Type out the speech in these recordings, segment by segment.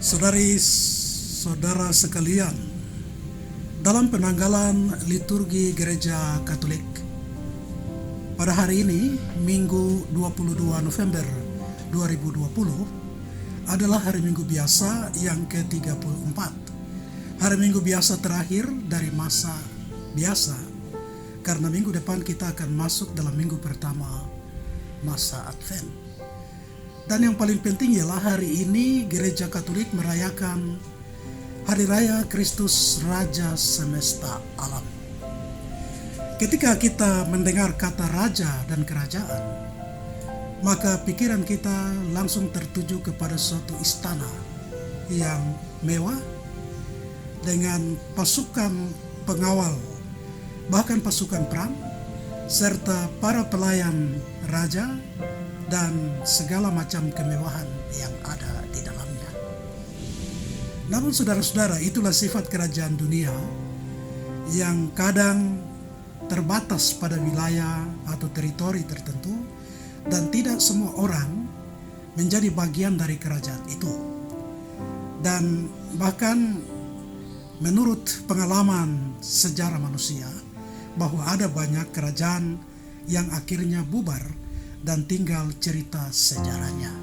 Saudari-saudara sekalian, dalam penanggalan liturgi Gereja Katolik, pada hari ini, Minggu 22 November 2020, adalah hari Minggu biasa yang ke-34. Hari Minggu biasa terakhir dari masa biasa, karena minggu depan kita akan masuk dalam minggu pertama masa Advent. Dan yang paling penting ialah hari ini Gereja Katolik merayakan Hari Raya Kristus Raja Semesta Alam. Ketika kita mendengar kata raja dan kerajaan, maka pikiran kita langsung tertuju kepada suatu istana yang mewah dengan pasukan pengawal, bahkan pasukan perang, serta para pelayan raja dan segala macam kemewahan yang ada di dalamnya. Namun saudara-saudara, itulah sifat kerajaan dunia yang kadang terbatas pada wilayah atau teritori tertentu, dan tidak semua orang menjadi bagian dari kerajaan itu. Dan bahkan menurut pengalaman sejarah manusia, bahwa ada banyak kerajaan yang akhirnya bubar dan tinggal cerita sejarahnya.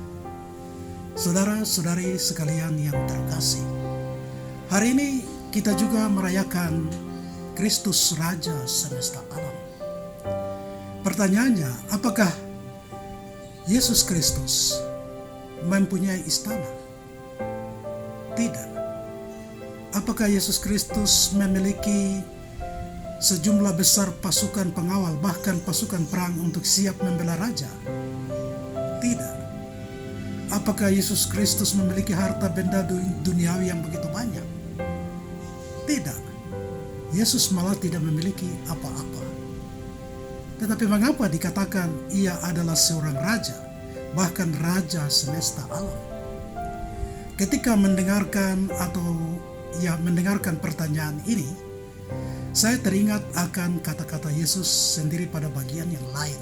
Saudara-saudari sekalian yang terkasih, hari ini kita juga merayakan Kristus Raja Semesta Alam. Pertanyaannya, apakah Yesus Kristus mempunyai istana? Tidak. Apakah Yesus Kristus memiliki sejumlah besar pasukan pengawal, bahkan pasukan perang untuk siap membela raja? Tidak. Apakah Yesus Kristus memiliki harta benda duniawi yang begitu banyak? Tidak. Yesus malah tidak memiliki apa-apa. Tetapi mengapa dikatakan ia adalah seorang raja, bahkan raja semesta alam? Ketika mendengarkan pertanyaan ini, saya teringat akan kata-kata Yesus sendiri pada bagian yang lain.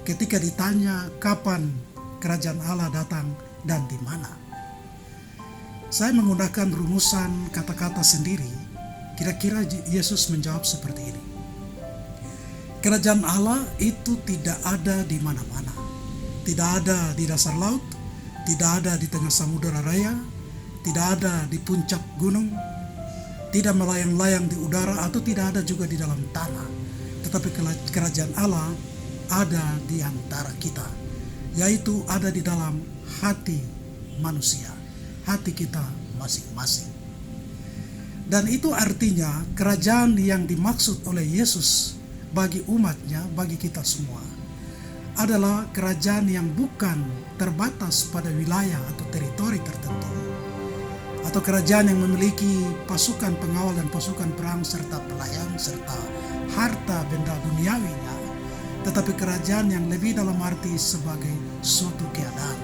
Ketika ditanya kapan kerajaan Allah datang dan di mana. Saya menggunakan rumusan kata-kata sendiri. Kira-kira Yesus menjawab seperti ini. Kerajaan Allah itu tidak ada di mana-mana. Tidak ada di dasar laut, tidak ada di tengah samudera raya, tidak ada di puncak gunung, tidak melayang-layang di udara, atau tidak ada juga di dalam tanah. Tetapi kerajaan Allah ada di antara kita, yaitu ada di dalam hati manusia, hati kita masing-masing. Dan itu artinya kerajaan yang dimaksud oleh Yesus bagi umatnya, bagi kita semua, adalah kerajaan yang bukan terbatas pada wilayah atau teritori tertentu, atau kerajaan yang memiliki pasukan pengawal dan pasukan perang serta pelayan serta harta benda duniawinya, tetapi kerajaan yang lebih dalam arti sebagai suatu keadaan,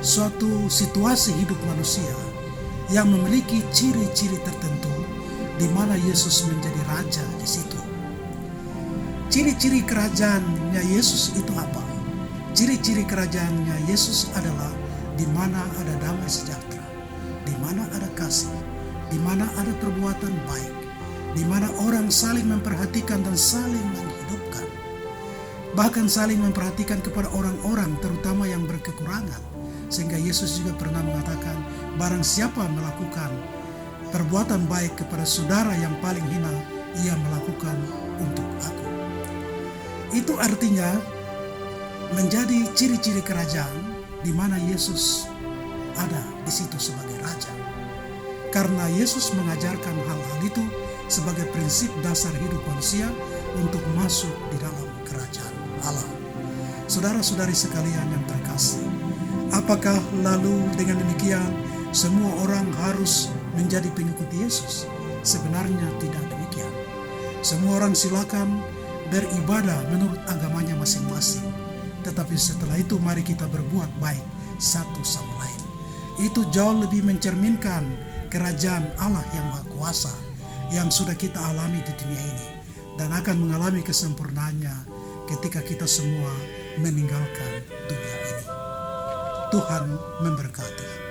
suatu situasi hidup manusia yang memiliki ciri-ciri tertentu di mana Yesus menjadi raja di situ. Ciri-ciri kerajaannya Yesus itu apa? Ciri-ciri kerajaannya Yesus adalah di mana ada damai sejahtera, di mana ada kasih, di mana ada perbuatan baik, di mana orang saling memperhatikan dan saling menghidupkan, bahkan saling memperhatikan kepada orang-orang terutama yang berkekurangan. Sehingga Yesus juga pernah mengatakan, barang siapa melakukan perbuatan baik kepada saudara yang paling hina, ia melakukan untuk aku. Itu artinya menjadi ciri-ciri kerajaan di mana Yesus ada di situ sebagai raja. Karena Yesus mengajarkan hal-hal itu sebagai prinsip dasar hidup manusia untuk masuk di dalam kerajaan Allah. Saudara-saudari sekalian yang terkasih, apakah lalu dengan demikian semua orang harus menjadi pengikut Yesus? Sebenarnya tidak demikian. Semua orang silakan beribadah menurut agamanya masing-masing. Tetapi setelah itu mari kita berbuat baik satu sama lain. Itu jauh lebih mencerminkan kerajaan Allah yang Maha Kuasa yang sudah kita alami di dunia ini, dan akan mengalami kesempurnaannya ketika kita semua meninggalkan dunia ini. Tuhan memberkati.